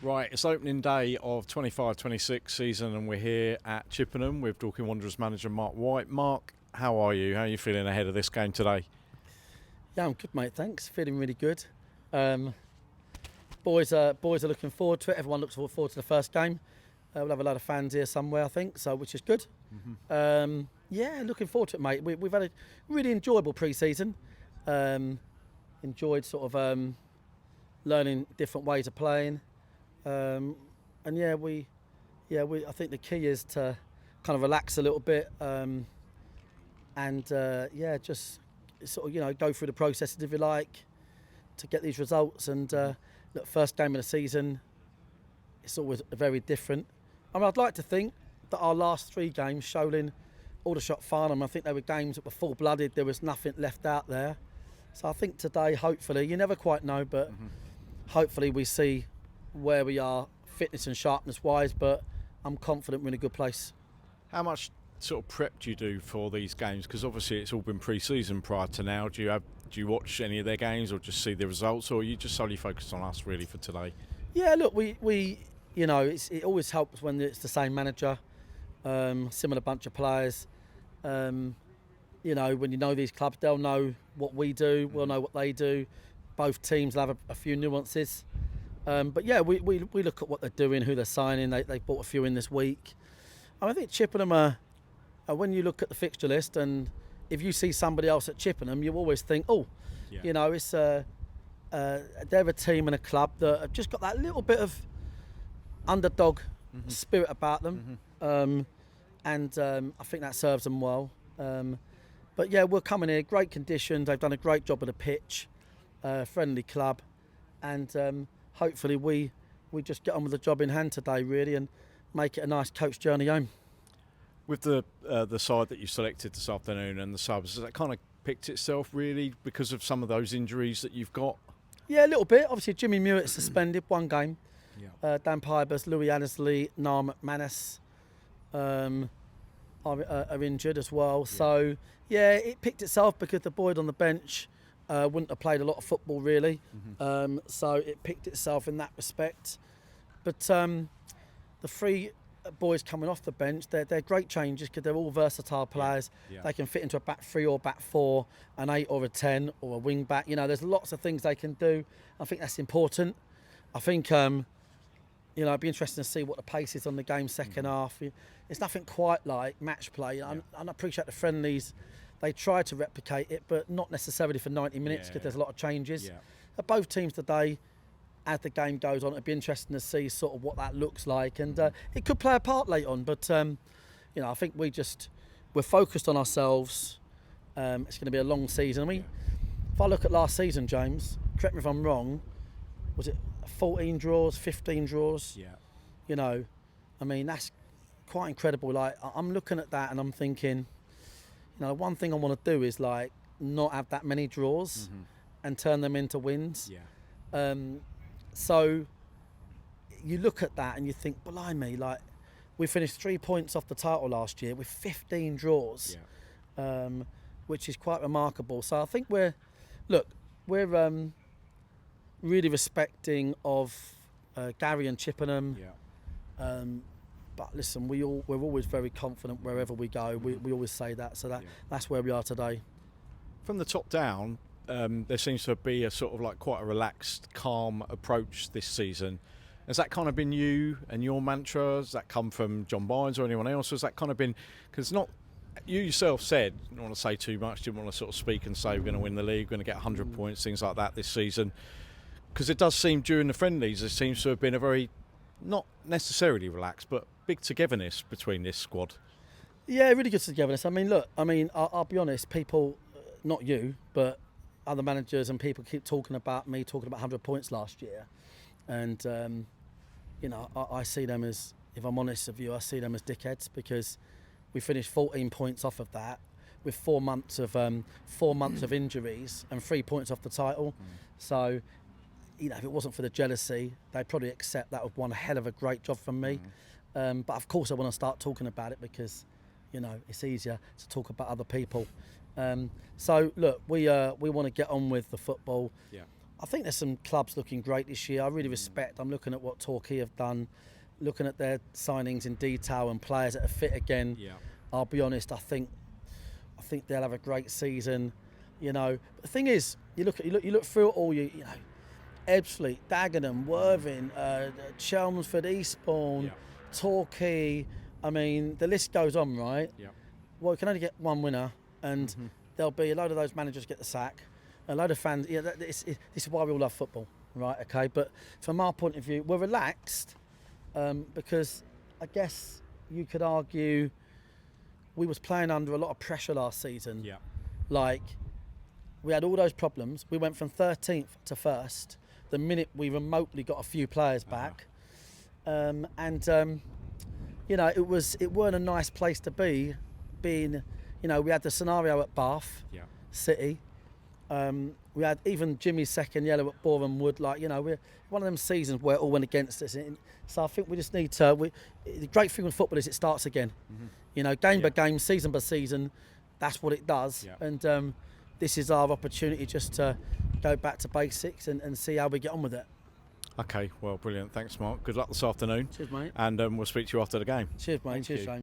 Right, it's opening day of 25-26 season and we're here at Chippenham with Dorking Wanderers manager Mark White. Mark, how are you? How are you feeling ahead of this game today? Yeah, I'm good, mate. Thanks. Feeling really good. Boys are looking forward to it. Everyone looks forward to the first game. We'll have a lot of fans here somewhere, I think, so which is good. Yeah, looking forward to it, mate. We've had a really enjoyable pre-season. Enjoyed sort of learning different ways of playing. And I think the key is to kind of relax a little bit just sort of go through the processes if you like to get these results. And look, first game of the season, it's always very different. I mean, I'd like to think that our last three games, Sholing, Aldershot, Farnham, I think they were games that were full-blooded. There was nothing left out there. So I think today, hopefully, you never quite know, but hopefully we see where we are fitness and sharpness wise, but I'm confident we're in a good place. How much sort of prep do you do for these games? Because obviously it's all been pre-season prior to now. Do you watch any of their games or just see the results, or are you just solely focused on us really for today? Yeah, look, we it always helps when it's the same manager, similar bunch of players. When you know these clubs, they'll know what we do, we'll know what they do. Both teams will have a few nuances. But yeah, we look at what they're doing, who they're signing. They bought a few in this week. I think Chippenham are when you look at the fixture list, and if you see somebody else at Chippenham, you always think, it's they're a team and a club that have just got that little bit of underdog spirit about them, and I think that serves them well. But yeah, we're coming here, great conditions. They've done a great job of the pitch, friendly club, and hopefully we just get on with the job in hand today, really, and make it a nice coach journey home. With the side that you selected this afternoon and the subs, has that kind of picked itself really because of some of those injuries that you've got? Yeah, a little bit. Obviously, Jimmy Mewett suspended one game. Yeah. Dan Pybus, Louis Annesley, Niall McManus are injured as well. Yeah. So, yeah, it picked itself because the boy on the bench wouldn't have played a lot of football, really. So it picked itself in that respect. But the three boys coming off the bench, they're great changes because they're all versatile players. Yeah. They can fit into a back three or back four, an 8 or a 10 or a wing back. There's lots of things they can do. I think that's important. I think it'd be interesting to see what the pace is on the game second half. It's nothing quite like match play. I appreciate the friendlies. They try to replicate it, but not necessarily for 90 minutes because there's a lot of changes. Yeah. Both teams today, as the game goes on, it'd be interesting to see sort of what that looks like, and it could play a part later on. But I think we're focused on ourselves. It's going to be a long season. I mean, if I look at last season, James, correct me if I'm wrong, was it 14 draws, 15 draws? Yeah. I mean, that's quite incredible. Like, I'm looking at that and I'm thinking, one thing I want to do is like not have that many draws and turn them into wins. Yeah. So you look at that and you think, blimey, like we finished 3 points off the title last year with 15 draws, which is quite remarkable. So I think we're really respecting of Gary and Chippenham. Yeah. But listen, we're always very confident wherever we go. We always say that. So that's where we are today. From the top down, there seems to be a sort of like quite a relaxed, calm approach this season. Has that kind of been you and your mantra? Has that come from John Bynes or anyone else? Has that kind of been, because you yourself said, you don't want to say too much, didn't want to sort of speak and say we're going to win the league, we're going to get 100 points, things like that this season. Because it does seem during the friendlies, there seems to have been a very, not necessarily relaxed, but big togetherness between this squad. Yeah, really good togetherness. I mean, I'll be honest, people, not you, but other managers and people keep talking about me talking about 100 points last year. And, I see them as, if I'm honest with you, I see them as dickheads because we finished 14 points off of that with 4 months of injuries and 3 points off the title. So, if it wasn't for the jealousy, they'd probably accept that was one hell of a great job from me. But of course I want to start talking about it because, it's easier to talk about other people. So look, we want to get on with the football. Yeah. I think there's some clubs looking great this year. I really respect. I'm looking at what Torquay have done, looking at their signings in detail and players that are fit again. Yeah. I'll be honest. I think they'll have a great season. You know, but the thing is, you look through it all. You know, Ebbsfleet, Dagenham, Worthing, Chelmsford, Eastbourne, Yeah. Torquay. I mean, the list goes on, right? Yeah. Well, you can only get one winner, and there'll be a load of those managers get the sack, a load of fans. Yeah, this is why we all love football, right? Okay, but from our point of view, we're relaxed because I guess you could argue we was playing under a lot of pressure last season. Yeah. Like, we had all those problems. We went from 13th to 1st the minute we remotely got a few players back. You know, it weren't a nice place to be, being, you know, we had the scenario at Bath Yeah. City. We had even Jimmy's second yellow at Boreham Wood. Like, you know, we're one of them seasons where it all went against us. So I think we just need to. The great thing with football is it starts again. You know, game by game, season by season. That's what it does. Yeah. And this is our opportunity just to go back to basics and see how we get on with it. Okay, well, brilliant. Thanks, Mark. Good luck this afternoon. Cheers, mate. And we'll speak to you after the game. Cheers, mate. Thank Cheers, you. Shane.